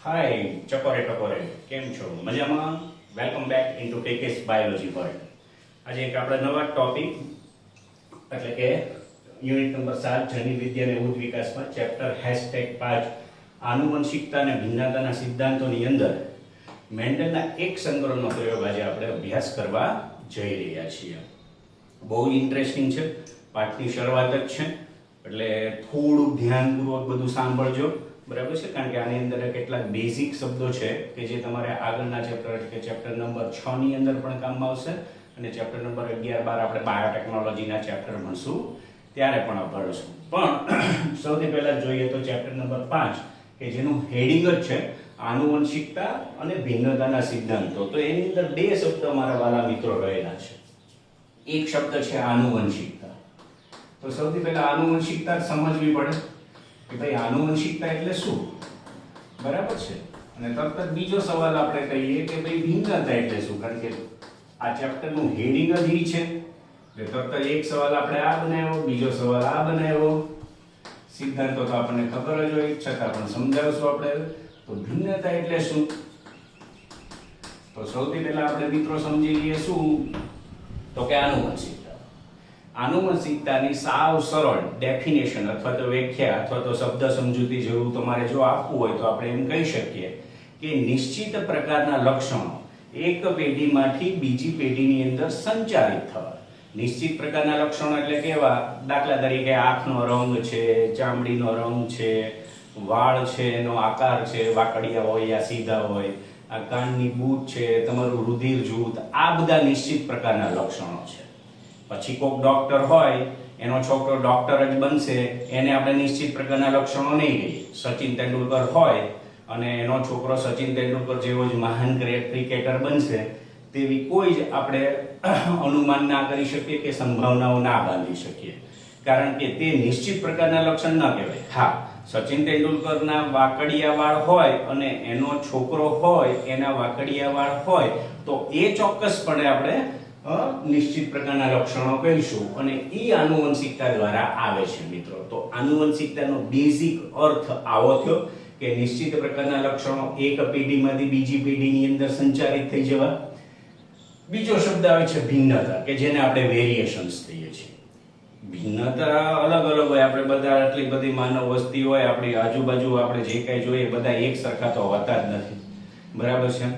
હાય ચકોરે ટકોરે, કેમ છો? મજામાં? Welcome back into TK's biology world. આજે એક આપણે નવા ટોપિક એટલે કે યુનિટ નંબર 7 જનીન વિદ્યા અને ઉદ્ વિકાસમાં ચેપ્ટર #5 આનુવંશિકતા અને ભિન્નતાના સિદ્ધાંતોની અંદર મેન્ડલના એક સંકલનનો પ્રયોગ આજે આપણે અભ્યાસ કરવા જઈ રહ્યા છીએ. બહુ ઇન્ટરેસ્ટિંગ છે. પાઠની શરૂઆત જ છે એટલે થોડું ધ્યાનપૂર્વક બધું સાંભળજો. બરાબર છે? કારણ કે આની અંદર કેટલાક બેઝિક શબ્દો છે કે જે તમારે આગળના ચેપ્ટર એટલે કે ચેપ્ટર નંબર 6 ની અંદર પણ કામમાં આવશે અને ચેપ્ટર નંબર 11 12 આપણે બાયોટેકનોલોજીના ચેપ્ટર ભણશું ત્યારે પણ ભણશું. પણ સૌથી પહેલા જોઈએ તો ચેપ્ટર નંબર 5 કે જેનું હેડિંગ જ છે આનુવંશિકતા અને ભિન્નતાના સિદ્ધાંતો. તો એની અંદર બે શબ્દ મારા વાલા મિત્રો રહેલા છે. એક શબ્દ છે આનુવંશિકતા. તો સૌથી પહેલા આનુવંશિકતા સમજવી પડે કે ભાઈ આનુવંશિકતા એટલે શું, બરાબર છે? અને તરત જ બીજો સવાલ આપણે કહીએ કે ભાઈ ભિન્નતા એટલે શું, કારણ કે આ ચેપ્ટરનું હેડિંગ જ ઈ છે. એટલે તરત જ એક સવાલ આપણે આ બનાવ્યો, બીજો સવાલ આ બનાવ્યો. સિદ્ધાંતો તો આપણને ખબર જ હોય, છતાં પણ સમજાવશું આપણે. તો ભિન્નતા એટલે શું? તો સૌથી પહેલા આપણે મિત્રો સમજી લઈએ શું તો કે આનુવંશિકતા. આનુવંશિકતાની સાવ સરળ ડેફિનેશન અથવા તો વ્યાખ્યા અથવા તો શબ્દ સમજૂતી જેવું તમારે જો આપવું હોય તો આપણે એમ કહી શકીએ કે નિશ્ચિત પ્રકારના લક્ષણો એક પેઢીમાંથી બીજી પેઢીની અંદર સંચારિત થવા. નિશ્ચિત પ્રકારના લક્ષણો એટલે કેવા? દાખલા તરીકે આંખનો રંગ છે, ચામડીનો રંગ છે, વાળ છે, એનો આકાર છે, વાકડિયા હોય યા સીધા હોય, આ કાનની બૂટ છે, તમારું રુધિર જૂથ, આ બધા નિશ્ચિત પ્રકારના લક્ષણો છે. પછી કોઈક ડોક્ટર હોય, એનો છોકરો ડોક્ટર જ બનશે, એને આપણે નિશ્ચિત પ્રકારના લક્ષણો નહીં કહીએ. સચિન તેંડુલકર હોય અને એનો છોકરો સચિન તેંડુલકર જેવો જ મહાન ક્રિકેટર બનશે તેવી કોઈ જ આપણે અનુમાન ના કરી શકીએ કે સંભાવનાઓ ના બાંધી શકીએ, કારણ કે તે નિશ્ચિત પ્રકારના લક્ષણ ન કહેવાય. હા, સચિન તેંડુલકરના વાકડિયા વાળ હોય અને એનો છોકરો હોય એના વાકડિયા વાળ હોય તો એ ચોક્કસપણે આપણે નિશ્ચિત પ્રકારના લક્ષણો કહીશું અને એ આનુવંશિકતા દ્વારા આવે છે મિત્રો. તો આનુવંશિકતાનો બેઝિક અર્થ આવો થયો કે નિશ્ચિત પ્રકારના લક્ષણો એક પેઢીમાંથી બીજી પેઢીની અંદર સંચારિત થઈ જવા. બીજો શબ્દ આવે છે ભિન્નતા, કે જેને આપણે વેરિએશન્સ કહીએ છીએ. ભિન્નતા અલગ અલગ હોય. આપણે બધા આટલી બધી માનવ વસ્તી હોય, આપણી આજુબાજુ આપણે જે કાંઈ જોઈએ બધા એક સરખા તો હોતા જ નથી, બરાબર છે?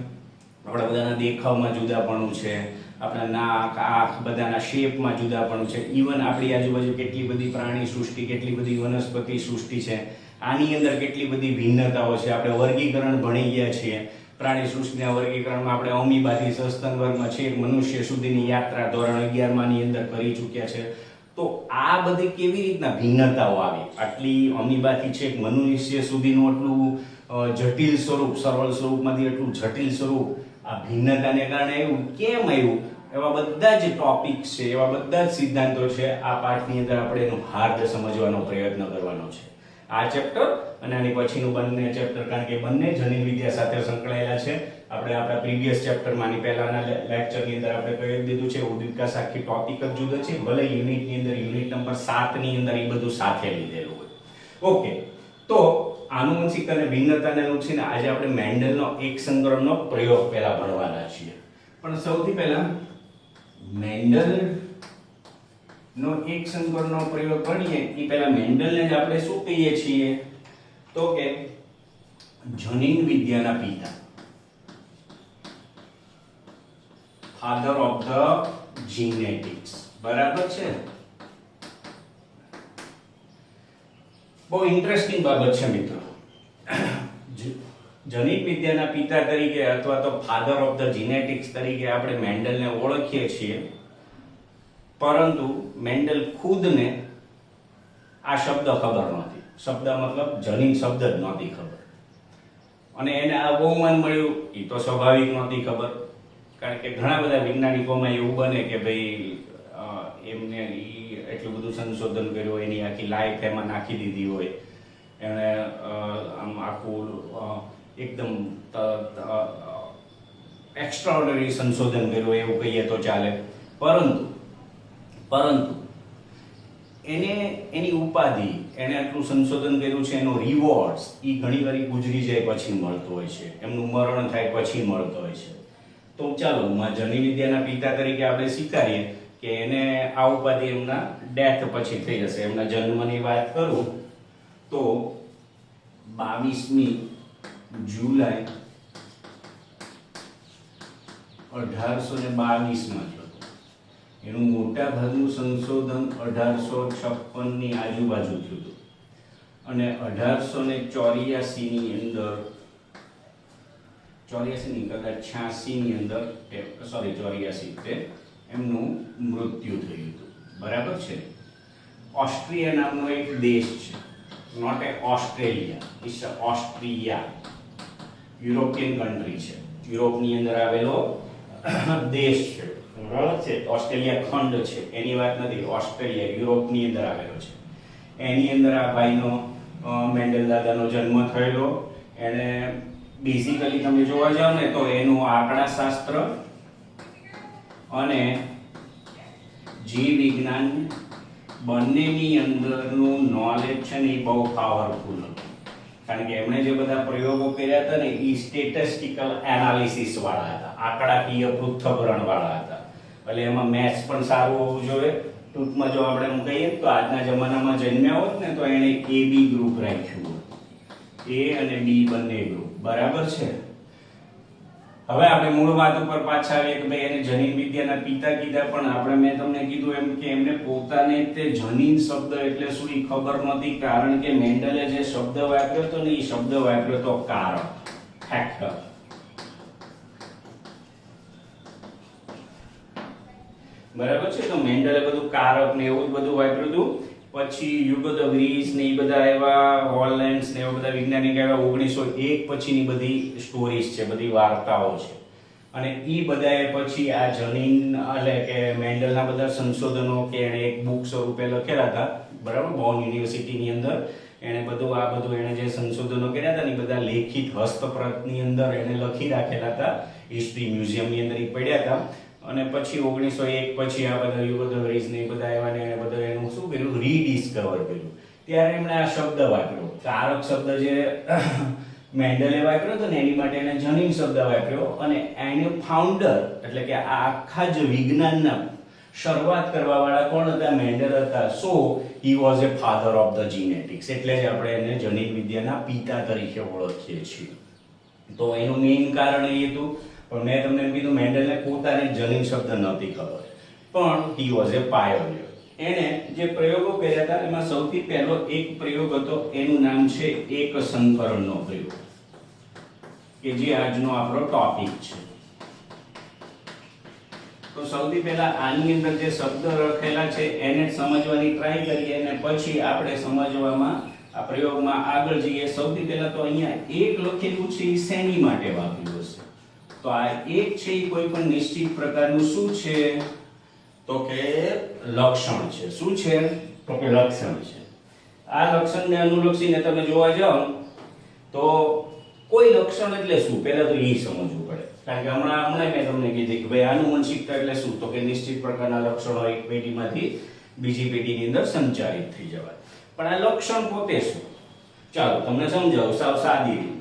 આપણા બધાના દેખાવમાં જુદાપણું છે, આપણા નાક, આંખ બધાના શેપમાં જુદાપણું છે. ઇવન આપણી આજુબાજુ કેટલી બધી પ્રાણી સૃષ્ટિ, કેટલી બધી વનસ્પતિ સૃષ્ટિ છે, આની અંદર કેટલી બધી ભિન્નતાઓ છે. આપણે વર્ગીકરણ ભણી ગયા છીએ. પ્રાણી સૃષ્ટિના વર્ગીકરણમાં આપણે અમીબાથી સસ્તન વર્ગમાં છેક મનુષ્ય સુધીની યાત્રા ધોરણ 11 ની અંદર કરી ચૂક્યા છે. તો આ બધી કેવી રીતના ભિન્નતાઓ આવી? આટલી અમીબાથી છેક મનુષ્ય સુધીનું આટલું જટિલ સ્વરૂપ, સરળ સ્વરૂપમાંથી એટલું જટિલ સ્વરૂપ આ ભિન્નતાને કારણે આવ્યું. કેમ આવ્યું? એવા બધા જ ટોપિક્સ છે, એવા બધા જ સિદ્ધાંતો છે. આ પાઠની અંદર આપણે એનું હાર્દ સમજવાનો પ્રયત્ન કરવાનો છે. આ ચેપ્ટર અને આની પછીનું બંને ચેપ્ટર, કારણ કે બંને જનીન વિદ્યા સાથે સંકળાયેલા છે. આપણે આપણા પ્રીવિયસ ચેપ્ટરમાં ની પહેલાના લેક્ચરની અંદર આપણે કહી દીધું છે ઉદ્ વિકાસ આખી ટોપિક જ જુદો છે, ભલે યુનિટની અંદર યુનિટ નંબર 7 ની અંદર એ બધું સાથે લીધેલું હોય. ઓકે, તો આનુવંશિકતા અને ભિન્નતાને લક્ષીને આજે આપણે મેન્ડલનો એક સંકરણનો પ્રયોગ પહેલા ભણવાના છીએ. પણ સૌથી પહેલા મેન્ડલ નો એક સંકરણનો પ્રયોગ ભણીએ એ પહેલા મેન્ડલને જ આપણે શું કહીએ છીએ તો કે જનીન વિદ્યાના પિતા, ફાધર ઓફ ધ જીનેટિક્સ, બરાબર છે? બહુ ઇન્ટરેસ્ટિંગ બાબત છે મિત્રો. જનીન વિદ્યાના પિતા તરીકે અથવા તો ફાધર ઓફ ધ જીનેટિક્સ તરીકે આપણે મેન્ડલને ઓળખીએ છીએ, પરંતુ મેન્ડલ ખુદને આ શબ્દ ખબર નહોતી. શબ્દ મતલબ જનીન શબ્દ જ નહોતી ખબર. અને એને આ બહુમાન મળ્યું એ તો સ્વાભાવિક નહોતી ખબર, કારણ કે ઘણા બધા વૈજ્ઞાનિકોમાં એવું બને કે ભાઈ એમને એટલું બધું સંશોધન કર્યું, એની આખી લાઈફ એમાં નાખી દીધી હોય, એણે આમ આખું એકદમ એક્સ્ટ્રાઓર્ડિનરી સંશોધન કર્યું એવું કહીએ તો ચાલે. પરંતુ એને એની ઉપાધિ, એને આટલું સંશોધન કર્યું છે એનો રિવોર્ડ્સ એ ઘણીવાર ગુજરી જાય પછી મળતો હોય છે, એમનું મરણ થાય પછી મળતો હોય છે. તો ચાલો જની વિદ્યાના પિતા તરીકે આપણે સ્વીકારીએ કે એને આ ઉપાધિ એમના ડેથ પછી થઈ જશે. એમના જન્મની વાત કરું તો 22મી જુલાઈ 1822 એનું મોટા ભાગનું સંશોધન 1856 ની આજુબાજુ થયું હતું અને 1884 ની અંદર 84 ની કદાચ 86 ની અંદર સોરી 84 તે એમનું મૃત્યુ થયું હતું. બરાબર છે. ઓસ્ટ્રિયા નામનો એક દેશ છે, not a Australia, it's Austria, European country છે, યુરોપની અંદર આવેલો દેશ છે. બરાબર છે. ઓસ્ટ્રેલિયા ખંડ છે એની વાત નથી, ઓસ્ટ્રેલિયા યુરોપની અંદર આવેલો છે. એની અંદર આ ભાઈનો મેન્ડલ દાદાનો જન્મ થયેલો. એને બેઝિકલી તમે જોવા જાવ ને તો એનું આંકડાશાસ્ત્ર અને જીવ વિજ્ઞાન બંનેની અંદરનું નોલેજ છે ને એ બહુ પાવરફુલ હતું. કારણ કે એમણે જે બધા પ્રયોગો કર્યા હતા ને એ સ્ટેટિસ્ટિકલ એનાલિસિસ વાળા હતા, આંકડાકીય પૃથ્થકરણ વાળા હતા. એટલે એમાં મેથ્સ પણ સારું હોવું જોઈએ. ટૂંકમાં જો આપણે એમ કહીએ તો આજના જમાનામાં જન્મ્યા હોત ને તો એને એ બી ગ્રુપ રાખ્યું, એ અને બી બંને ગ્રુપ. બરાબર છે. હવે આપણે મૂળ વાત ઉપર પાછા આવીએ કે ભાઈ એને જનીન વિદ્યાના પિતા કીધા, પણ આપણે મેં તમને કીધું એમ કે એમને પોતાને તે જનીન શબ્દ એટલે શું એ ખબર નહોતી. કારણ કે મેન્ડલે જે શબ્દ વાપર્યો હતો ને એ શબ્દ વાપર્યો હતો કારક, ફેક્ટર. બરાબર છે. તો મેન્ડલે બધું કારક ને એવું બધું વાપર્યું હતું. પછી યુગો ધ વ્રીસ ને એ બધા એવા હોલલેન્ડ્સ ને એવા બધા વૈજ્ઞાનિક એવા 1901 પછીની બધી સ્ટોરીઝ છે, બધી વાર્તાઓ છે. અને એ બધાએ પછી આ જનીન એટલે કે મેન્ડલના બધા સંશોધનો કે એણે એક બુક સ્વરૂપે લખેલા હતા. બરાબર. બોન યુનિવર્સિટીની અંદર એણે બધું એણે જે સંશોધનો કર્યા હતા ને એ બધા લેખિત હસ્તપ્રતની અંદર એણે લખી રાખેલા હતા. હિસ્ટ્રી મ્યુઝિયમની અંદર એ પડ્યા હતા. અને પછી 1901 પછી આ બધા યુગો ધ વ્રીસ ને બધા એવા ને બધા એનું શું કર્યું, રીડિસ્કવર કર્યું. ત્યારે એમણે આ શબ્દ વાપર્યો, કારક શબ્દ જે મેન્ડલે વાપર્યો હતો ને એની માટે એને જનીન શબ્દ વાપર્યો. અને એને ફાઉન્ડર એટલે કે આ આખા જ વિજ્ઞાનના શરૂઆત કરવા વાળા કોણ હતા? મેન્ડલ હતા. So he was a father of the genetics. એટલે જ આપણે એને જનીન વિદ્યાના પિતા તરીકે ઓળખીએ છીએ. તો એનું મેઇન કારણ એ હતું. પણ મેં તમને એમ કીધું મેન્ડલને પોતાને જનીન શબ્દ નહોતી ખબર, પણ હી વોઝ એ પાયોનિયર. એણે જે પ્રયોગો કર્યા હતા એમાં સૌથી પહેલો એક પ્રયોગ હતો, એનું નામ છે એક સંકરણનો પ્રયોગ, કે જે આજનો આપણો ટોપિક છે. તો સૌથી પહેલા આની અંદર જે શબ્દ લખેલા છે એને સમજવાની ટ્રાય કરીએ અને પછી આપણે સમજવામાં આ પ્રયોગમાં આગળ જઈએ. સૌથી પહેલા તો અહીંયા એક લખેલું છે એ શેની માટે વાપર્યું હશે? તો આ એક છે એ કોઈ પણ નિશ્ચિત પ્રકારનું શું છે? તો કે લક્ષણ છે. શું છે? તો કે લક્ષણ છે. આ લક્ષણને અનુલક્ષીને તમે જોવા જાઓ તો કોઈ લક્ષણ એટલે શું પહેલા તો એ સમજવું પડે. કારણ કે હમણાં મેં તમને કીધું કે ભાઈ આનુવંશિકતા એટલે શું? તો કે નિશ્ચિત પ્રકારના લક્ષણો એક પેઢીમાંથી બીજી પેઢીની અંદર સંચારિત થઈ જવાય. પણ આ લક્ષણ પોતે શું? ચાલો તમને સમજાવું સાવ સાદી રીતના.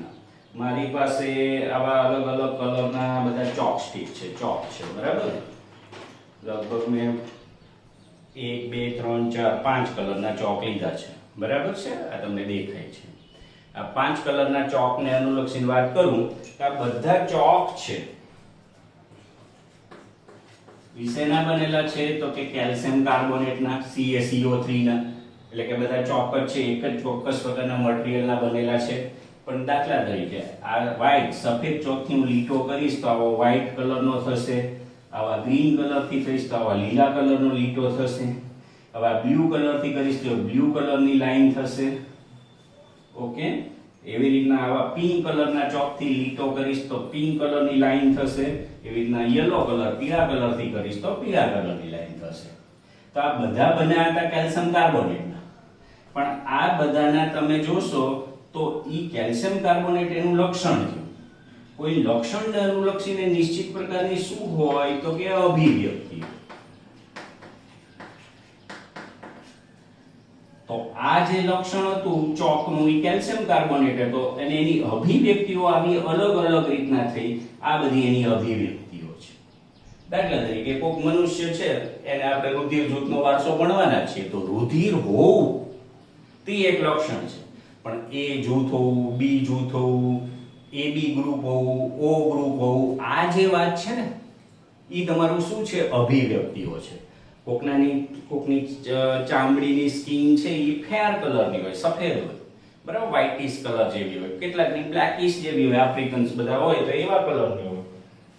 મારી પાસે આવા અલગ અલગ કલરના બધા ચોક સ્ટીક છે, ચોક છે. બરાબર. લગભગ મેં 1 2 3 4 5 કલરના ચોક લીધા છે. બરાબર છે. આ તમને દેખાય છે. આ 5 કલરના ચોકને અનુલક્ષીને વાત કરું તો આ બધા ચોક છે વિશેના બનેલા છે? તો કે કેલ્શિયમ કાર્બોનેટના, CaCO3 ના. એટલે કે બધા ચોક જ છે, એક જ ચોક્કસ પ્રકારના મટીરીયલના બનેલા છે. પણ દાખલા તરીકે આ વ્હાઈટ સફેદ ચોકથી હું લીટો કરીશ તો આવો વ્હાઈટ કલરનો થશે, આવા ગ્રીન કલરથી કરીશ તો આવા લીલા કલરનો લીટો થશે, આવા બ્લુ કલરથી કરીશ તો બ્લુ કલરની લાઈન થશે. ઓકે. એવી રીતના આવા પિંક કલરના ચોકથી લીટો કરીશ તો પિંક કલરની લાઈન થશે. એવી રીતના યલો કલર પીળા કલરથી કરીશ તો પીળા કલરની લાઈન થશે. તો આ બધા બન્યા હતા કેલ્શિયમ કાર્બોનેટના. પણ આ બધાના તમે જોશો તો ઈ કેલ્શિયમ કાર્બોનેટ એનું લક્ષણ છે. કોઈ લક્ષણને અનુલક્ષીને નિશ્ચિત પ્રકારની શું હોય? તો કે અભિવ્યક્તિ. તો આ આ જે લક્ષણ હતું ચોકનું એ કેલ્શિયમ કાર્બોનેટ હતો અને એની અભિવ્યક્તિઓ આવી અલગ અલગ રીતના થઈ. આ બધી એની અભિવ્યક્તિઓ છે. દાખલા તરીકે કોઈક મનુષ્ય છે એને આપણે રુધિર જૂથનો વારસો ભણવાના છીએ તો રુધિર હોવું તે એક લક્ષણ છે. પણ એ જૂથ હોવું, બી જૂથ હોવું, AB ગ્રુપ હોવું, O ગ્રુપ હોવું, આ જે વાત છે ને એ તમારું શું છે? અભિવ્યક્તિઓ છે. કોકની ચામડીની સ્કિન છે એ ફેર કલરની હોય, સફેદ હોય, બરાબર, વ્હાઇટિશ કલર જેવી હોય, કેટલાકની બ્લેકિશ જેવી હોય, આફ્રિકન્સ બધા હોય તો એવા કલરની હોય.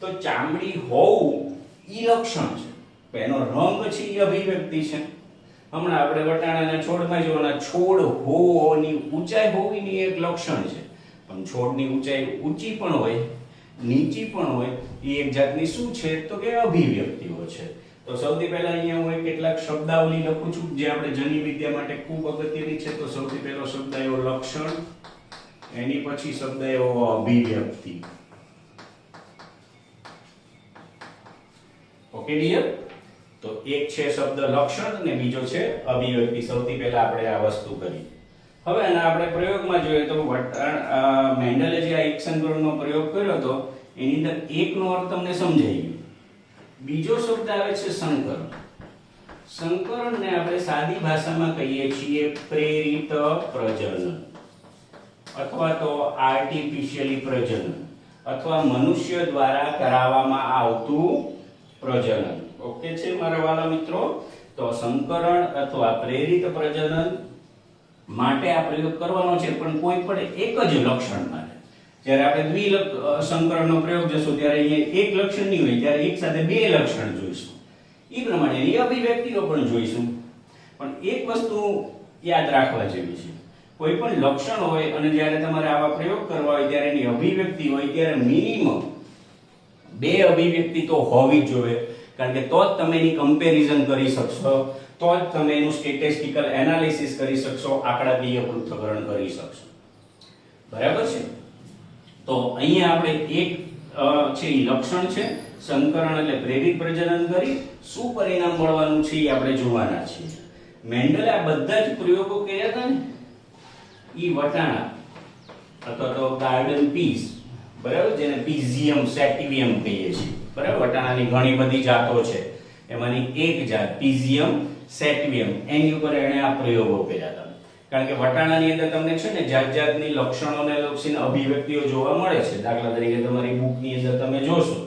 તો ચામડી હોવું ઈ લક્ષણ છે, તો એનો રંગ છે એ અભિવ્યક્તિ છે. હમણાં આપણે વટાણાના છોડમાં જોવાના છોડ હોવાની ઊંચાઈ હોવીની એક લક્ષણ છે. પણ છોડની ઊંચાઈ ઊંચી પણ હોય, નીચી પણ હોય, એ એક જાતની શું છે? તો કે અભિવ્યક્તિઓ છે. તો સૌથી પહેલા અહીંયા હું કેટલાક શબ્દાવલી લખું છું જે આપણે જની વિદ્યા માટે ખૂબ અગત્યની છે. તો સૌથી પહેલો શબ્દ આવ્યો લક્ષણ, એની પછી શબ્દ આવ્યો અભિવ્યક્તિ. ઓકે ડિયર, તો એક છે શબ્દ લક્ષણ અને બીજો છે અભિવ્યક્તિ. સૌથી પહેલા આપણે આ વસ્તુ કરી. હવે આપણે પ્રયોગમાં જોઈએ તો મેન્ડલે જે આ એક સંકરણનો પ્રયોગ કર્યો હતો એની અંદર એકનો અર્થ તમને સમજાઈ ગયો. બીજો શબ્દ આવે છે સંકરણ. સંકરણને આપણે સાદી ભાષામાં કહીએ છીએ પ્રેરિત પ્રજનન અથવા તો આર્ટિફિશિયલી પ્રજનન અથવા મનુષ્ય દ્વારા કરાવવામાં આવતું પ્રજનન. ઓકે છે મારા વાલા મિત્રો? તો સંકરણ અથવા પ્રેરિત પ્રજનન માટે આ પ્રયોગ કરવાનો છે, પણ કોઈ પણ એક જ લક્ષણ માટે. જ્યારે આપણે સંકરણનો પ્રયોગ જોશું ત્યારે અહીંયા એક લક્ષણ નહીં હોય, ત્યારે એક સાથે બે લક્ષણ જોઈશું. એ પ્રમાણેની અભિવ્યક્તિઓ પણ જોઈશું. પણ એક વસ્તુ યાદ રાખવા જેવી છે, કોઈ પણ લક્ષણ હોય અને જ્યારે તમારે આવા પ્રયોગ કરવા હોય ત્યારે એની અભિવ્યક્તિ હોય ત્યારે મિનિમમ બે અભિવ્યક્તિ તો હોવી જ જોઈએ. કારણ કે તો જ તમે એની કમ્પેરિઝન કરી શકશો, તો જ તમે એનું સ્ટેટિસ્ટિકલ એનાલિસિસ કરી શકશો, આંકડાકીય પૃથ્થકરણ કરી શકશો. બરાબર છે? તો અહીંયા આપણે એક છે એ લક્ષણ છે, સંકરણ એટલે પ્રેરિત પ્રજનન કરી શું પરિણામ મળવાનું છે એ આપણે જોવાના છીએ. મેન્ડલે આ બધા જ પ્રયોગો કર્યા હતા ને ઈ વટાણા અથવા તો ગાર્ડન પીસ, બરાબર, જેને પીઝિયમ સેટિવિયમ કહીએ છીએ. બરાબર, વટાણાની ઘણી બધી જાતો છે, એમાંની એક જાત પીઝિયમ સેટિવિયમ, એની ઉપર એણે આ પ્રયોગો કર્યા હતા. કારણ કે વટાણાની અંદર તમને છે ને જાત જાતની લક્ષણોને લક્ષીને અભિવ્યક્તિઓ જોવા મળે છે. દાખલા તરીકે તમારી બુકની અંદર તમે જોશો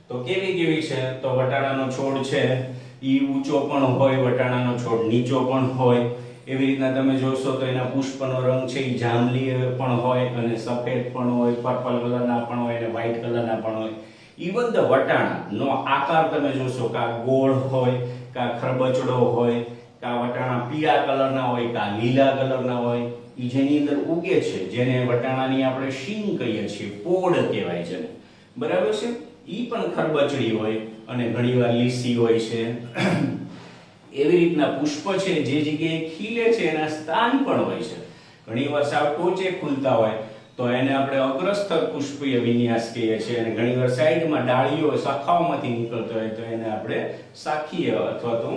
તો કેવી કેવી છે? તો વટાણાનો છોડ છે ઈ ઊંચો પણ હોય, વટાણાનો છોડ નીચો પણ હોય. એવી રીતના તમે જોશો તો એના પુષ્પનો રંગ છે ઈ જાંબલી પણ હોય અને સફેદ પણ હોય, પર્પલ કલરના પણ હોય અને વ્હાઈટ કલરના પણ હોય. ઇવન ધ વટાણાનો આકાર તમે જોશો કે આ ગોળ હોય, કા ખરબચડો હોય, કા વટાણા પીળા કલરના હોય, કા લીલા કલરના હોય. ઈ જેની અંદર ઉગે છે, જેને વટાણાની આપણે શીંગ કહીએ છીએ, પોડ કહેવાય છે, બરાબર છે, ઈ પણ ખરબચડી હોય અને ઘણીવાર લીસી હોય છે. એવી રીતના પુષ્પ છે જે જગ્યાએ ખીલે છે એના સ્થાન પણ હોય છે. ઘણીવાર સાવ ટોચે ખુલતા હોય તો એને આપણે અગ્રસ્થ પુષ્પીય વિન્યાસ કહીએ છીએ, અને ઘણીવાર સાઈડમાં ડાળીઓ શાખાઓમાંથી નીકળતો હોય તો એને આપણે શાખીય અથવા તો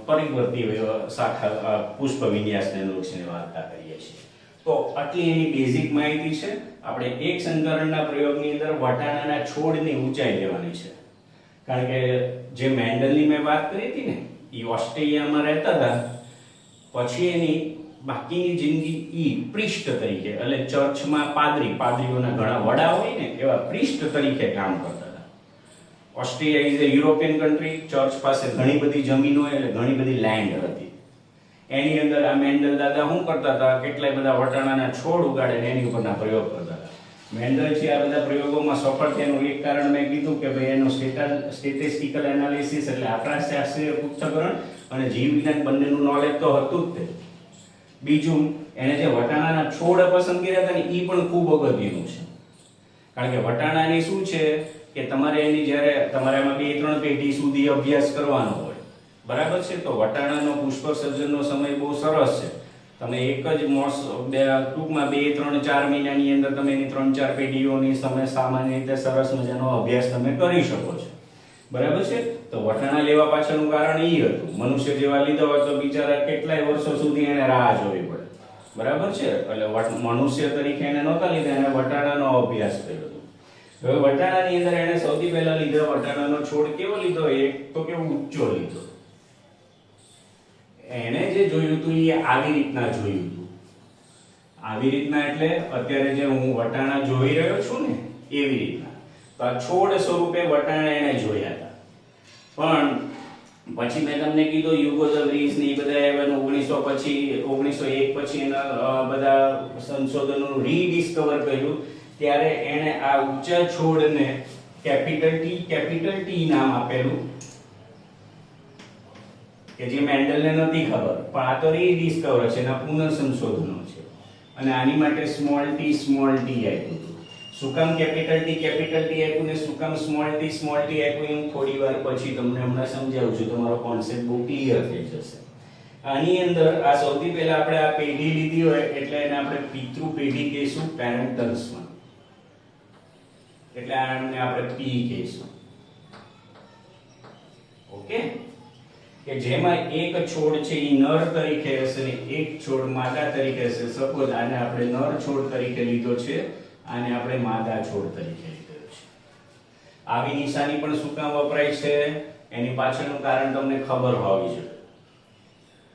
પરિવર્તી શાખા પુષ્પ વિન્યાસને લક્ષીને વાર્તા કરીએ છીએ. તો આટલી એની બેઝિક માહિતી છે. આપણે એક સંકરણના પ્રયોગની અંદર વટાણાના છોડની ઊંચાઈ લેવાની છે. કારણ કે જે મેન્ડલની મેં વાત કરી હતી ને, એ ઓસ્ટ્રેલિયામાં રહેતા હતા, પછી એની બાકીની જિંદગી ઈ પ્રિસ્ટ તરીકે, એટલે ચર્ચમાં પાદરીઓના ઘણા વડા હોય ને એવા પ્રિસ્ટ તરીકે કામ કરતા હતા. Australia is a European country. Church પાસે ઘણી બધી જમીનો એટલે ઘણી બધી લેન્ડ હતી. એની અંદર આ મેન્ડલ દાદા શું કરતા હતા? કેટલાય બધા વટાણાના છોડ ઉગાડે એની ઉપરના પ્રયોગ કરતા હતા. મેન્ડલ છે આ બધા પ્રયોગોમાં સફળ થયાનું એક કારણ મેં કીધું કે ભાઈ એનો સ્ટેટિસ્ટિકલ એનાલિસિસ એટલે આંકડાશાસ્ત્રીય પૃથ્થકરણ અને જીવ વિજ્ઞાન બંનેનું નોલેજ તો હતું જ તે. બીજું, એને જે વટાણાના છોડ પસંદ કર્યા હતા ને એ પણ ખૂબ અગત્યનું છે. કારણ કે વટાણાની શું છે કે તમારે એની જ્યારે તમારે આમાં 2-3 પેઢી સુધી અભ્યાસ કરવાનો હોય, બરાબર છે, તો વટાણાનો પુષ્પ સર્જનનો સમય બહુ સરસ છે. તમે એક જ ટૂંકમાં 2-3-4 મહિનાની અંદર તમે એની 3-4 પેઢીઓની સમય સામાન્ય રીતે સરસ મજાનો અભ્યાસ તમે કરી શકો છો. બરાબર છે. તો વટાણા લેવા પાછળનું કારણ એ હતું, મનુષ્ય જેવા લીધા હોય તો બિચારા કેટલાય વર્ષો સુધી એને રાહ જોવી પડે. બરાબર છે. એટલે મનુષ્ય તરીકે એને નહોતા લીધા, એને વટાણાનો અભ્યાસ કર્યો હતો. હવે વટાણાની અંદર એને સૌથી પહેલા લીધો વટાણાનો છોડ કેવો લીધો? એક તો કે ઊંચો લીધો. એને જે જોયું હતું એ આવી રીતના જોયું હતું. આવી રીતના એટલે અત્યારે જે હું વટાણા જોઈ રહ્યો છું ને એવી રીતના. તો આ છોડ સ્વરૂપે વટાણા એને જોયા હતા. પણ પછી મેં તમને કીધું યુગો બ્રીજ ને એ બધા આવ્યા 1901 પછી એના બધા સંશોધનો રીડિસ્કવર કર્યું. ત્યારે એને આ ઊંચા છોડને કેપિટલ ટી નામ આપેલું, કે જે મેન્ડલને નથી ખબર, પણ આ તો રીડિસ્કવર છે, એના પુનઃસંશોધનો છે. અને આની માટે સ્મોલ ટી આપ્યું હતું. શું કામ કેપિટલ ટી આપ્યું ને શું કામ સ્મોલ ટી આપ્યું હું થોડી વાર પછી તમને હમણાં સમજાવું છું. તમારો કોન્સેપ્ટ બહુ ક્લિયર થઈ જશે. આની અંદર આ સૌથી પહેલા આપણે આ પેઢી લીધી હોય એટલે એને આપણે પિતૃ પેઢી કહીશું, પેરેન્ટલ્સમાં. એટલે આને આપણે પી કહીશું. ઓકે, કે જેમાં એક છોડ છે એ નર તરીકે હશે ને એક છોડ માદા તરીકે હશે. સપોઝ આને આપણે નર છોડ તરીકે લીધો છે, આને આપણે માદા છોડ તરીકે લીધો છે. આવી નિશાની પણ શું કામ વપરાય છે? એની પાછળનું કારણ તમને ખબર હોવી જોઈએ.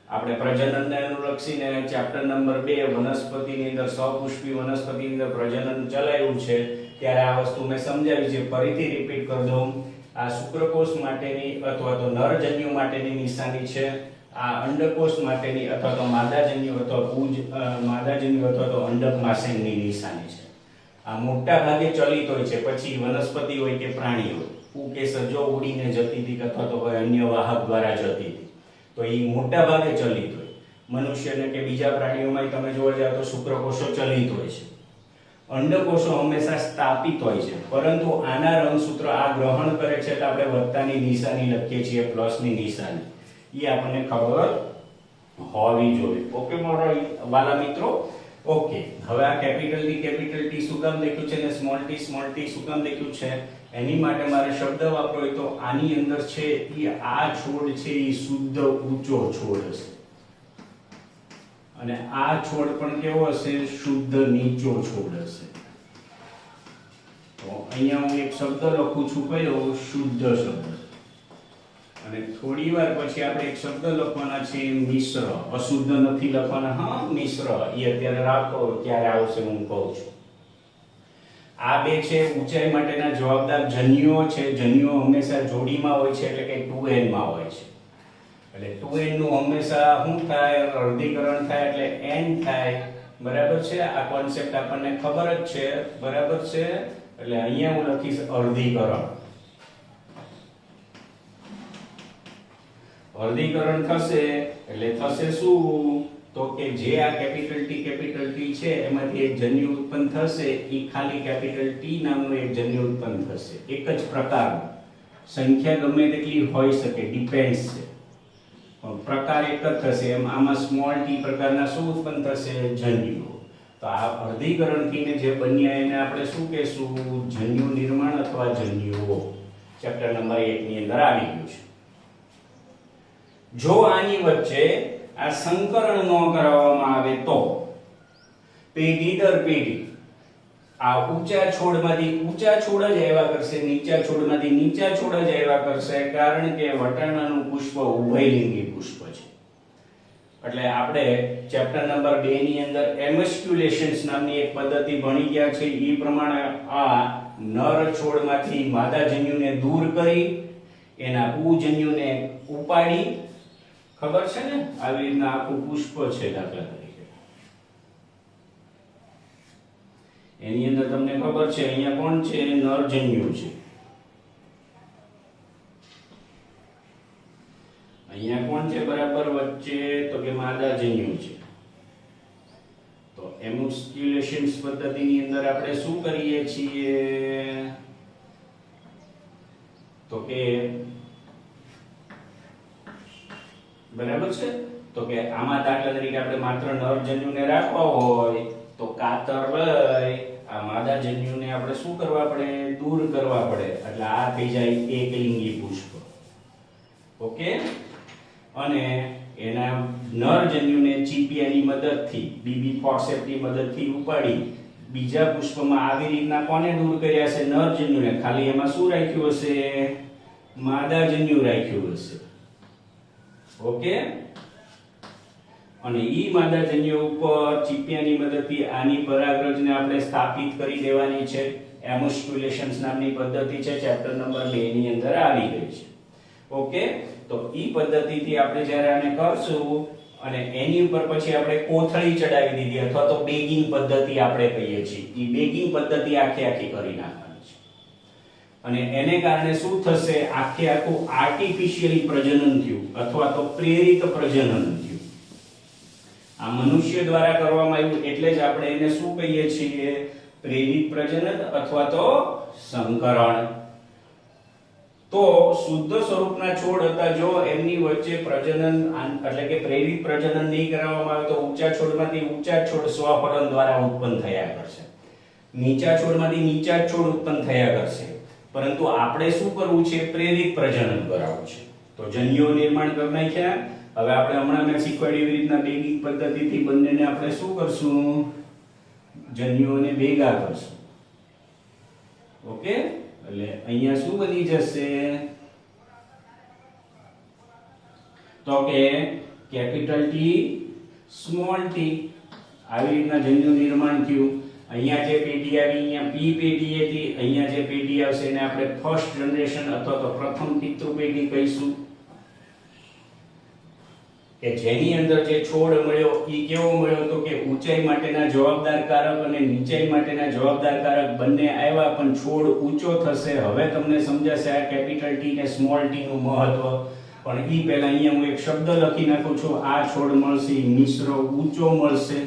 આપણે પ્રજનનને અનુલક્ષીને ચેપ્ટર નંબર 2 વનસ્પતિની અંદર સપુષ્પી વનસ્પતિની અંદર પ્રજનન ચલાવ્યું છે, ત્યારે આ વસ્તુ મેં સમજાવી છે. ફરીથી રિપીટ કરી દઉં. આ શુક્રકોષ માટેની અથવા તો નરજન્યુ માટેની નિશાની છે. આ અંડકોષ માટેની અથવા તો માદાજન્યુ અથવા તો અંડકમાસેની નિશાની છે. આ મોટા ભાગે ચલિત હોય છે. પછી વનસ્પતિ હોય કે પ્રાણી હોય, કે સજો ઉડીને જતી હતી અથવા તો કોઈ અન્ય વાહક દ્વારા જતી હતી, તો એ મોટા ભાગે ચલિત હોય. મનુષ્યને કે બીજા પ્રાણીઓમાં તમે જોવા જાવ તો શુક્રકોષો ચલિત હોય છે. અંડકોષો હંમેશા સ્થાપિત હોય છે, પરંતુ આના રંગસૂત્ર આ ગ્રહણ કરે છે એટલે આપણે વત્તાની નિશાની લખીએ છીએ, પ્લસની નિશાની. એ આપણને ખબર હોવી જોઈએ. ઓકે મારા વાલા મિત્રો. ઓકે, હવે આ કેપિટલ ટી શું કામ લખ્યું છે અને સ્મોલ ટી શું કામ લખ્યું છે? એની માટે મારે શબ્દ વાપરવો હોય તો આની અંદર છે એ આ છોડ છે એ શુદ્ધ ઊંચો છોડ હશે, અને આ છોડ પણ કેવો હશે? શુદ્ધ નીચો છોડ હશે. તો અહીંયા હું એક શબ્દ લખું છું, કયો? શુદ્ધ શબ્દ. અને થોડી વાર પછી આપણે એક શબ્દ લખવાના છે મિશ્ર. અશુદ્ધ નથી લખવાના, હા, મિશ્ર. એ અત્યારે રાખો, ક્યારે આવશે હું કહું છું. આ બે છે ઊંચાઈ માટેના જવાબદાર જન્યુઓ છે. જન્યુઓ હંમેશા જોડીમાં હોય છે, એટલે કે 2n માં હોય છે. એટલે 2n નું હંમેશા શું થાય? અર્ધીકરણ થાય એટલે n થાય. બરાબર છે. આ કોન્સેપ્ટ આપણને ખબર જ છે. બરાબર છે. એટલે અહીંયા હું લખીશ અર્ધીકરણ. અર્ધીકરણ થશે એટલે થશે શું? તો કે જે આ કેપિટલ ટી છે એમાંથી એક જન્યુ ઉત્પન્ન થશે. એ ખાલી કેપિટલ ટી નામનું એક જન્યુ ઉત્પન્ન થશે. એક જ પ્રકારનું. સંખ્યા ગમે તેટલી હોઈ શકે, ડિપેન્ડ્સ છે, પણ પ્રકાર એક જ થશે. એમ આમાં સ્મોલ ટી પ્રકારના શું ઉત્પન્ન થશે? જન્યુઓ. તો આ અર્ધીકરણથી જે બન્યા એને આપણે શું કહેશું? જન્યુ નિર્માણ અથવા જન્યુઓ. ચેપ્ટર નંબર 1 ની અંદર આવી ગયું છે. જો આની વચ્ચે આ સંકરણ ન કરાવવામાં આવે તો પેઢી દર પેઢી આ ઊંચા છોડમાંથી ઊંચા છોડ જ આવ્યા કરશે, નીચા છોડમાંથી નીચા છોડ જ આવ્યા કરશે, કારણ કે વટાણાનું પુષ્પ ઉભયલિંગી પુષ્પ છે. એટલે આપણે ચેપ્ટર નંબર 2 ની અંદર એમસ્ક્યુલેશન્સ નામની એક પદ્ધતિ ભણી ગયા છે. એ પ્રમાણે આ નર છોડમાંથી માદા જન્યુને દૂર કરી એના પૂજન્યુને ઉપાડી, ખબર છે ને, આવી રીતના આખું પુષ્પ છે દાખલા તરીકે. એની અંદર તમને ખબર છે અહીંયા કોણ છે? નરજન્યુ છે. અહીંયા કોણ છે બરાબર વચ્ચે? તો કે માદાજન્યુ છે. તો એમસ્ક્યુલેશન્સ પદ્ધતિની અંદર આપણે શું કરીએ છીએ? તો કે બરાબર છે. તો કે આમાં દાખલા તરીકે આપણે માત્ર નરજન્યુને રાખવા હોય તો કાતર લઈ આ આ માદા જન્યુને આપણે શું કરવા પડે? દૂર કરવા પડે. એટલે આ થઈ જાય એકલિંગી પુષ્પ. ઓકે. અને એના નર જન્યુને ચીપિયાની મદદથી, બીબી ફોર્સેપ્સની મદદથી ઉપાડી બીજા પુષ્પમાં આવી રીતના કોને દૂર કર્યા છે? નર જન્યુને. ખાલી એમાં શું રાખ્યું હશે? માદા જન્યુ રાખ્યું હશે. ઓકે. અને ઈ માદા જન્યુ ઉપર ચીપિયાની મદદથી આની પરાગરજને આપણે સ્થાપિત કરી દેવાની છે. એમોસ્ક્યુલેશન્સ નામની પદ્ધતિ છે, ચેપ્ટર નંબર 2 ની અંદર આવી ગઈ છે. ઓકે. તો ઈ પદ્ધતિથી આપણે જ્યારે આને કરશું અને એની ઉપર પછી આપણે કોથળી ચડાવી દીધી અથવા તો બેગિંગ પદ્ધતિ આપણે કહીએ છીએ. ઈ બેગિંગ પદ્ધતિ આખી કરી નાખવાની છે. અને એને કારણે શું થશે? આખું આર્ટિફિશિયલી પ્રજનન થયું અથવા તો પ્રેરિત પ્રજનન થયું. આ મનુષ્ય દ્વારા કરવામાં આવ્યું એટલે જ આપણે એને શું કહીએ છીએ? પ્રેરિત પ્રજનન અથવા તો સંકરણ. તો શુદ્ધ સ્વરૂપના છોડ હતા, જો એમની વચ્ચે પ્રજનન એટલે કે પ્રેરિત પ્રજનન નહીં કરવામાં આવે તો ઊંચા છોડમાંથી ઊંચા છોડ સ્વફલન દ્વારા ઉત્પન્ન થયા કરશે, નીચા છોડમાંથી નીચા છોડ ઉત્પન્ન થયા કરશે. પરંતુ આપણે શું કરવું છે? પ્રેરિત પ્રજનન કરાવવું છે. તો જન્યુઓ નિર્માણ કરી નાખ્યા. હવે આપણે હમણાં મેં શીખવાડી એવી રીતના બેગિંગ પદ્ધતિથી બંનેને આપણે શું કરશું? જન્યુઓને ભેગા કરશું. ઓકે. એટલે અહીંયા શું બની જશે? તો કે કેપિટલ ટી સ્મોલ ટી. આવી રીતના જન્યુ નિર્માણ થયું. અહીંયા જે પેઢી આવી, અહીંયા પી પેઢી હતી. અહીંયા જે પેઢી આવશે એને આપણે ફર્સ્ટ જનરેશન અથવા તો પ્રથમ પિતૃ પેઢી કહીશું. કે જેની અંદર જે છોડ મળ્યો ઈ કેવો મળ્યો? તો કે ઊંચાઈ માટેના જવાબદાર કારક અને નીચાઈ માટેના જવાબદાર કારક બંને આવ્યા, પણ છોડ ઊંચો થશે. હવે તમને સમજાશે આ કેપિટલ ટી ને સ્મોલ ટી નું મહત્વ. પણ ઈ પહેલા અહીંયા હું એક શબ્દ લખી નાખું છું. આ છોડ મળશે મિશ્ર ઊંચો મળશે.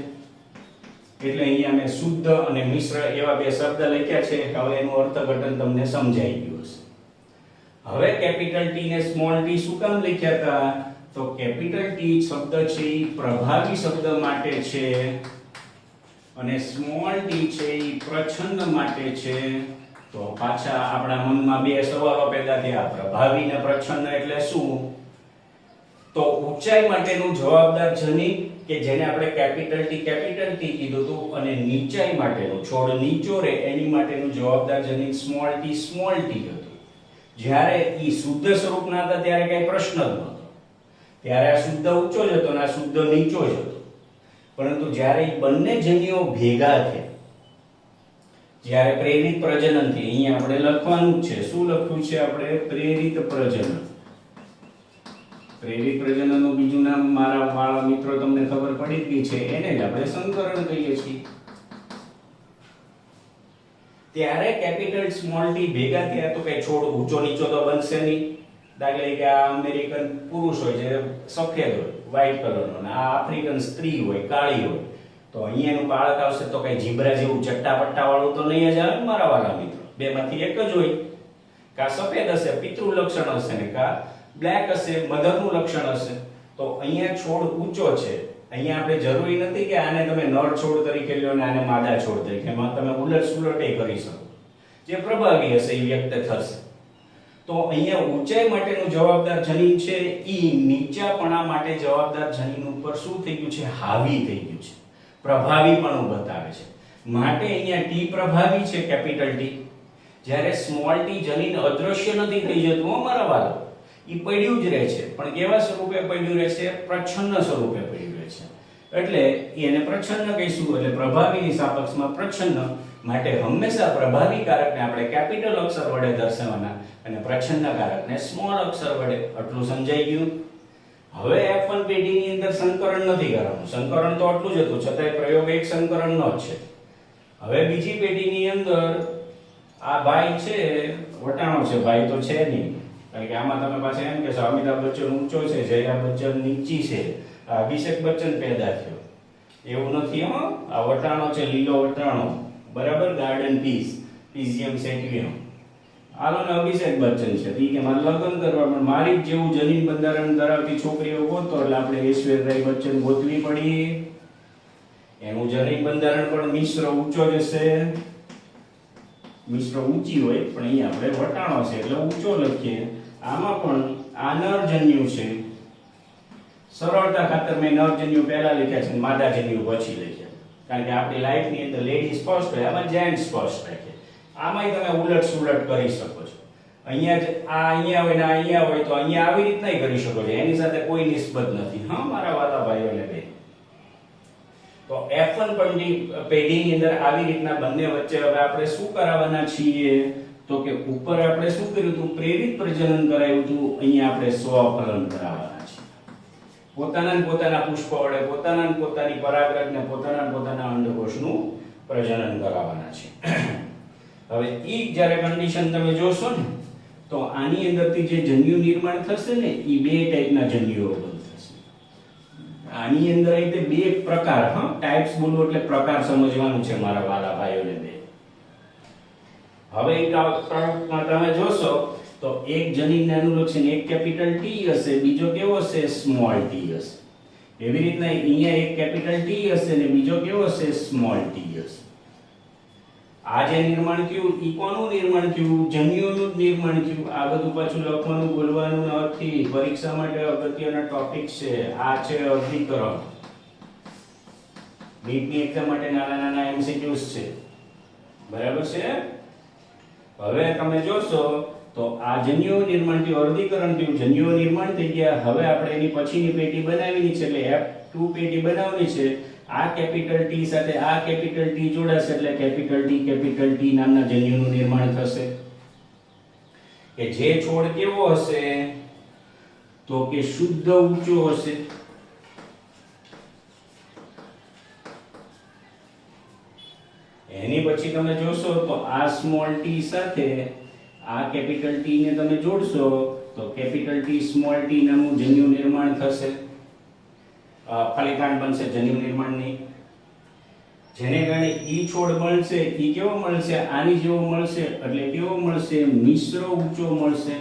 એટલે અહીંયા મેં શુદ્ધ અને મિશ્ર એવા બે શબ્દ લખ્યા છે. હવે એનું અર્થઘટન તમને સમજાઈ ગયું હશે. હવે કેપિટલ ટી ને સ્મોલ ટી શું કામ લખ્યા હતા? તો કેપિટલ ટી શબ્દ છે એ પ્રભાવી શબ્દ માટે છે અને સ્મોલ ટી છે એ પ્રચ્છન્ન માટે છે. તો પાછા આપણા મનમાં બે સવાલો પેદા થયા. પ્રભાવી ને પ્રચ્છન્ન એટલે શું? તો ઊંચાઈ માટેનું જવાબદાર જનીન કે જેને આપણે કેપિટલ ટી કીધું હતું, અને નીચાઈ માટેનું, છોડ નીચો રહે એની માટેનું જવાબદાર જનીન સ્મોલ ટી હતું. જ્યારે ઈ શુદ્ધ સ્વરૂપના હતા ત્યારે કઈ પ્રશ્ન જ નહોતો. ત્યારે આ શુદ્ધ ઊંચો જ હતો અને આ શુદ્ધ નીચો જ હતો. પરંતુ જ્યારે બંને જન્યુઓ ભેગા થયા, જ્યારે પ્રેરિત પ્રજનન થી, અહીંયા આપણે લખવાનું છે. શું લખ્યું છે આપણે? પ્રેરિત પ્રજનન. પ્રેરિત પ્રજનનનું બીજું નામ મારા મિત્રો તમને ખબર પડી જ ગઈ છે, એને જ આપણે સંકરણ કહીએ છીએ. ત્યારે કેપિટલ સ્મોલ ટી ભેગા થયા તો કઈ છોડ ઊંચો નીચો તો બનશે નહીં. દાખલા કે આ અમેરિકન પુરુષ હોય છે સફેદ હોય, વ્હાઈટ કલરનો, અને આ આફ્રિકન સ્ત્રી હોય કાળી હોય, તો અહીંયાનું બાળક આવશે તો કઈ જીબ્રા જેવું ચટ્ટા વાળું તો નહીં જ આવે મારા વાલા મિત્રો. બેમાંથી એક જ હોય. કા સફેદ હશે પિતૃ લક્ષણ હશે ને કા બ્લેક હશે મધરનું લક્ષણ હશે. તો અહીંયા છોડ ઊંચો છે. અહીંયા આપણે જરૂરી નથી કે આને તમે નર છોડ તરીકે લ્યો અને આને માદા છોડ તરીકે. એમાં તમે ઉલટ સુલટ કરી શકો. જે પ્રભાવી હશે એ વ્યક્ત થશે. તો અહીંયા ઊંચાઈ માટેનું જવાબદાર જનીન છે ઈ નીચાપણા માટે જવાબદાર જનીન ઉપર શું થઈ ગયું છે? હાવી થઈ ગયું છે. પ્રભાવીપણું બતાવે છે. માટે અહીંયા ટી પ્રભાવી છે, કેપિટલ ટી. જ્યારે સ્મોલ ટી જનીન અદ્રશ્ય નથી થઈ જતું અમારા વાલો, ઈ પડ્યું જ રહે છે. પણ કેવા સ્વરૂપે પડ્યું રહે છે? પ્રચ્છન્ન સ્વરૂપે પડ્યું રહે છે. એટલે એને પ્રચ્છન્ન કહીશું. એટલે પ્રભાવીની સાપેક્ષમાં પ્રચ્છન્ન. માટે હંમેશા પ્રભાવી કારકને આપણે કેપિટલ અક્ષર વડે દર્શાવવાના અને પ્રચ્છન્ન કારકને સ્મોલ અક્ષર વડે. આટલું સમજાઈ ગયું? હવે F1 પેઢીની અંદર સંકરણ નથી કરવાનું. સંકરણ તો આટલું જ હતું, છતાંય પ્રયોગ એક સંકરણનો જ છે. હવે બીજી પેઢીની અંદર આ ભાઈ છે વટાણો છે, ભાઈ તો છે નહીં. કારણ કે આમાં તમે પાછા એમ કહેશો અમિતાભ બચ્ચન ઊંચો છે, જયા બચ્ચન નીચી છે, અભિષેક બચ્ચન પેદા થયો. એવું નથી હો. આ વટાણો છે, લીલો વટાણો, બરાબર, ગાર્ડન પીસ, પીઝિયમ સેટિવિયમ. હાલો ને અભિષેક બચ્ચન છે, ઈ કે મારે લગ્ન કરવા, પણ મારી જ જેવું જનીન બંધારણ ધરાવતી છોકરીઓ ગોતો એટલે આપણે ઐશ્વર્યા બચ્ચન ગોતવી પડી. એનું જનીન બંધારણ પણ મિશ્ર ઊંચો જ હશે. મિશ્ર ઊંચી હોય, પણ અહીંયા આપણે વટાણો છે એટલે ઊંચો લખીએ. આમાં પણ આ નરજન્યુ છે. સરળતા ખાતર મેં નરજન્યુ પહેલા લખ્યા છે, માદાજન્યુ પછી લખ્યા, કારણ કે આપણી લાઈફની અંદર લેડીઝ ફર્સ્ટ હોય, આમાં જેન્ટ્સ ફર્સ્ટ રાખે. આમાંય તમે ઉલટ સુલટ કરી શકો છો. અહીંયા જ આ અહીંયા હોય ને આ અહીંયા હોય તો અહીંયા આવી રીતના કરી શકો છો, એની સાથે કોઈ નિસ્બત નથી. હા મારા વાલા ભાઈઓ અને બહેનો, તો F1 પેઢીની અંદર આવી રીતના બંને વચ્ચે હવે આપણે શું કરાવવાના છીએ, તો કે ઉપર આપણે શું કર્યું હતું, પ્રેરિત પ્રજનન કરાવ્યું હતું. અહીંયા આપણે સ્વફલન કરાવવાના છીએ. પોતાના પુષ્પ વડે પોતાની પરાગરજ ને પોતાના અંડકોષનું પ્રજનન કરાવવાના છે. હવે ઈ જ્યારે કન્ડિશન તમે જોશો ને, તો આની અંદરથી જે જન્યુ નિર્માણ થશે ને, ઈ બે ટાઈપના જન્યુઓ બનશે. આની અંદર રીતે બે પ્રકાર, ટાઈપ્સ બોલો એટલે પ્રકાર સમજવાનું છે મારા વાલા ભાઈઓને બે. હવે પ્રયોગમાં તમે જોશો તો એક જનીનને અનુલક્ષીને એક કેપિટલ T હશે, બીજો કેવો હશે, સ્મોલ t હશે. એવી રીતના અહીંયા એક કેપિટલ T હશે ને બીજો કેવો હશે, સ્મોલ t હશે. આ જે નિર્માણ થયું ઈ કોનું નિર્માણ થયું, જન્યુઓનું જ નિર્માણ થયું. આ બધું પાછું લખવાનું બોલવાનું નથી, પરીક્ષા માટે અગત્યના ટોપિક છે. આ છે અર્ધીકરણ. નીટની એક્ઝામ માટે નાના MCQs છે, બરાબર છે. હવે તમે જોશો તો આ જન્યુઓ નિર્માણ થયું, અર્ધીકરણ થયું, જન્યુઓ નિર્માણ થઈ ગયા. હવે આપણે એની પછીની પેટી બનાવવાની છે, એટલે F2 પેટી બનાવવાની છે. આ કેપિટલ T સાથે આ કેપિટલ T જોડાશે એટલે કેપિટલ T નામના જન્યુનું નિર્માણ થશે. કે જે છોડ કેવો હશે, તો કે શુદ્ધ ઊંચો હશે. એની પછી તમે જોશો તો આ સ્મોલ t સાથે આ કેપિટલ T ને તમે જોડશો તો કેપિટલ T સ્મોલ t નામનું જન્યુ નિર્માણ થશે. ફલિતાંડ બનશે જન્યુ નિર્માણની, જેને કારણે ઈ છોડ મળશે. ઈ કેવો મળશે, આની જેવો મળશે. એટલે કેવો મળશે, મિશ્ર ઊંચો મળશે.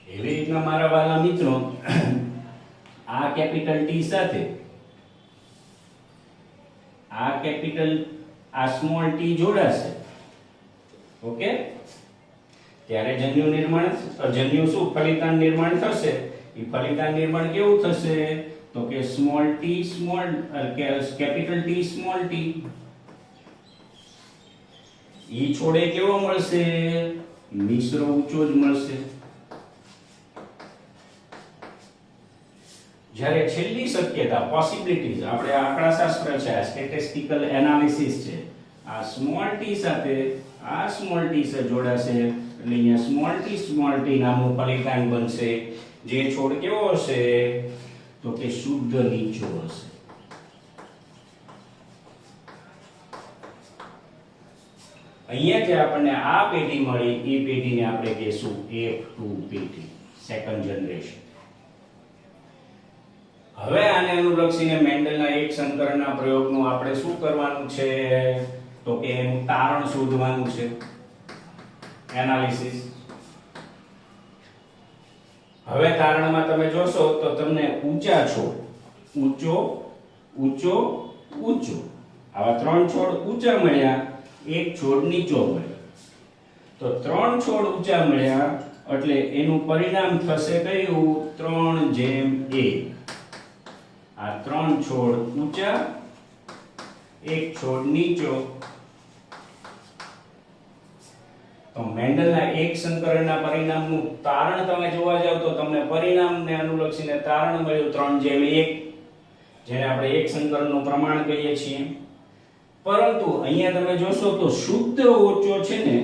એવી રીતના મારા વાલા મિત્રો, આ કેપિટલ T સાથે આ સ્મોલ t જોડાશે. ઓકે, ત્યારે જન્યુ શું ફલિતાંડ નિર્માણ થશે. એ ફલિતાંડ નિર્માણ કેવું થશે, તો કે small t small capital T small t. ઈ છોડે કેવો મળશે, મિશ્ર ઊંચો જ મળશે. જ્યારે છેલ્લી શક્યતા પોસિબિલિટીઝ, આપણે આંકડાશાસ્ત્ર છે, આ સ્ટેટિસ્ટિકલ એનાલિસિસ છે, આ સ્મોલ t સાથે આ સ્મોલ t સે જોડાશે એટલે અહીંયા સ્મોલ t નામનું ફલિતાંડ બનશે. જે છોડ કેવો હશે, તો કે શુદ્ધ નીચો હશે. અહીંયા જે આપણને આ પેઢી મળી એ પેઢીને આપણે કહેશું F2 પેઢી, સેકન્ડ જનરેશન. હવે આને અનુલક્ષીને મેન્ડલના એક સંકરણના પ્રયોગનું આપણે શું કરવાનું છે, તો કે એનું તારણ શોધવાનું છે, એનાલિસિસ. હવે તારણમાં તમે જોશો તો તમને ઊંચા છોડ, ઊંચો ઊંચો ઊંચો, આવા ત્રણ છોડ ઊંચા મળ્યા, એક છોડ નીચો મળ્યો. તો ત્રણ છોડ ઊંચા મળ્યા એટલે એનું પરિણામ થશે કયું, 3:1. આ ત્રણ છોડ ઊંચા, એક છોડ નીચો. તો મેન્ડલના એક સંકરણના પરિણામનું તારણ તમે જોવા જાવ તો તમને પરિણામને અનુલક્ષીને તારણ મળ્યું 3:1, જેને આપણે એક સંકરણનું પ્રમાણ કહીએ છીએ. પરંતુ અહીંયા તમે જોશો તો શુદ્ધ ઊંચો છે ને,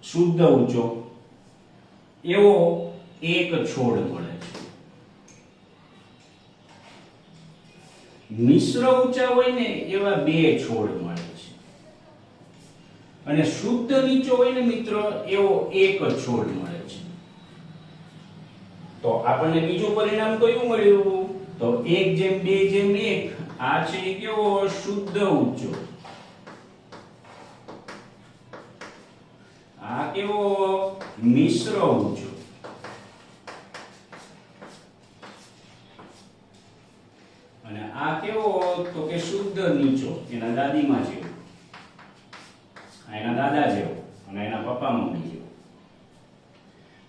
શુદ્ધ ઊંચો એવો એક છોડ મળે છે. મિશ્ર ઊંચા હોય ને એવા બે છોડ મળે છે. અને શુદ્ધ નીચો હોય ને મિત્રો એવો એક છોડ મળે છે. તો આપણને બીજું પરિણામ કયું મળ્યું, તો 1:2:1. આ છે કેવો, શુદ્ધ ઊંચો. આ કેવો, મિશ્ર ઊંચો. અને આ કેવો, તો કે શુદ્ધ નીચો, એના દાદીમાં જેવો, એના દાદા જેવો અને એના પપ્પા મમ્મી જેવો.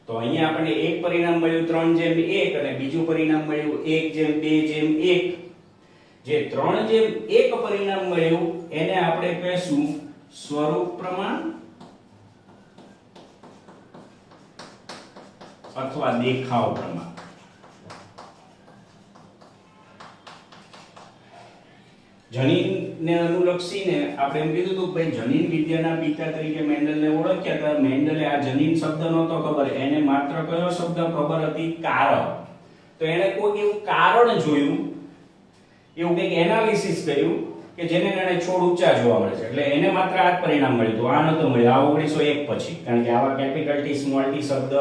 તો અહીંયા આપણને એક પરિણામ મળ્યું 3:1 અને બીજું પરિણામ મળ્યું 1:2:1. જે 3:1 પરિણામ મળ્યું એને આપણે કહીશું સ્વરૂપ પ્રમાણ અથવા દેખાવ પ્રમાણ. જનીનને અનુલક્ષીને આપણે એમ કીધું હતું ભાઈ જનીન વિદ્યાના પિતા તરીકે મેન્ડલને ઓળખ્યા હતા. મેન્ડલે આ જનીન શબ્દ નહોતો ખબર, એને માત્ર કયો શબ્દ ખબર હતી? કારણ. તો એને કોઈ એવું કારણ જોયું, એવું કંઈક એનાલિસિસ કર્યું કે જેને કારણે છોડ ઊંચા જોવા મળે છે. એટલે એને માત્ર આ જ પરિણામ મળ્યું હતું, આ નહોતું મળ્યું આ 1901 પછી. કારણ કે આવા કેપિટલ ટી સ્મોલ ટી શબ્દ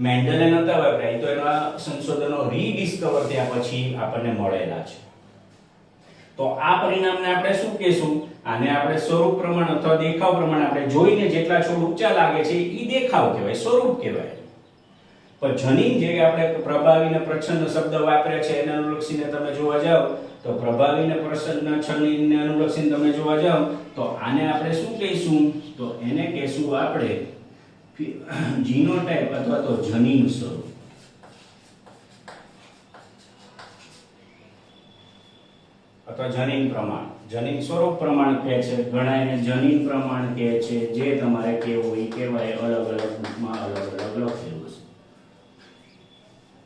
મેન્ડલે નહોતા વાપર્યા, તો એના સંશોધનો રીડિસ્કવર થયા પછી આપણને મળેલા છે. તો આ પરિણામને આપણે શું કહેશું? આને આપણે સ્વરૂપ પ્રમાણ અથવા દેખાવ પ્રમાણ. આપણે જોઈને જેટલા છોડ ઊંચા લાગે છે એ દેખાવ કહેવાય, સ્વરૂપ કહેવાય. પણ જનીન જે આપણે પ્રભાવી અને પ્રચ્છન્ન શબ્દ વાપર્યા છે એને અનુલક્ષીને તમે જોવા જાવ તો પ્રભાવી અને પ્રચ્છન્ન જનીનને અનુલક્ષીને તમે જોવા જાવ તો આને આપણે શું કહીશું? તો એને કહેશું આપણે જીનોટાઇપ અથવા તો જનીન સ્વરૂપ. અથવા જનીન પ્રમાણ. જનીન સ્વરૂપ પ્રમાણ કહે છે, ઘણા એને જનીન પ્રમાણ કહે છે. જે તમારે કેવું હોય કહેવાય, અલગ અલગ બુકમાં અલગ અલગ લખેલું છે.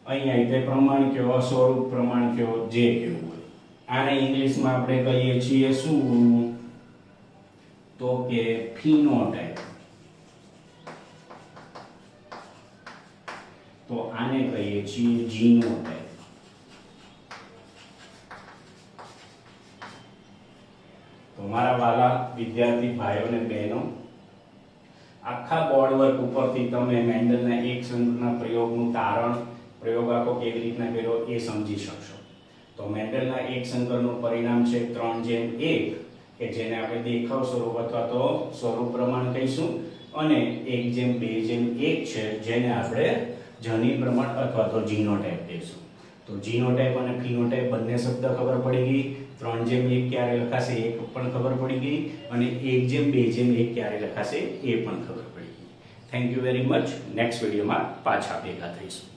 અહીંયા તે પ્રમાણ કયો, સ્વરૂપ પ્રમાણ કયો, જે કેવું હોય. આને ઇંગ્લિશમાં આપણે કહીએ છીએ શું? તો કે ફિનોટાઇપ. તો આને કહીએ છીએ જીનોટાઇપ. તો મારા વાલા વિદ્યાર્થી ભાઈઓ અને બહેનો, આખા બોર્ડ વર્ક ઉપરથી તમે મેન્ડલના એક સંઘના પ્રયોગનું તારણ, પ્રયોગ આખો કેવી રીતના કર્યો એ સમજી શકશો. તો મેન્ડલના એક સંકરનું પરિણામ છે 3:1 કે જેને આપણે દેખાવ સ્વરૂપ અથવા તો સ્વરૂપ પ્રમાણ કહીશું, અને 1:2:1 છે જેને આપણે જનીન પ્રમાણ અથવા તો જીનોટાઇપ કહીશું. તો જીનોટાઇપ અને ફિનોટાઇપ બંને શબ્દ ખબર પડી ગઈ. 3:1 ક્યારે લખાશે એ પણ ખબર પડી ગઈ, અને 1:2:1 ક્યારે લખાશે એ પણ ખબર પડી ગઈ. Thank you very much. Next વિડીયોમાં પાછા ભેગા થઈશું.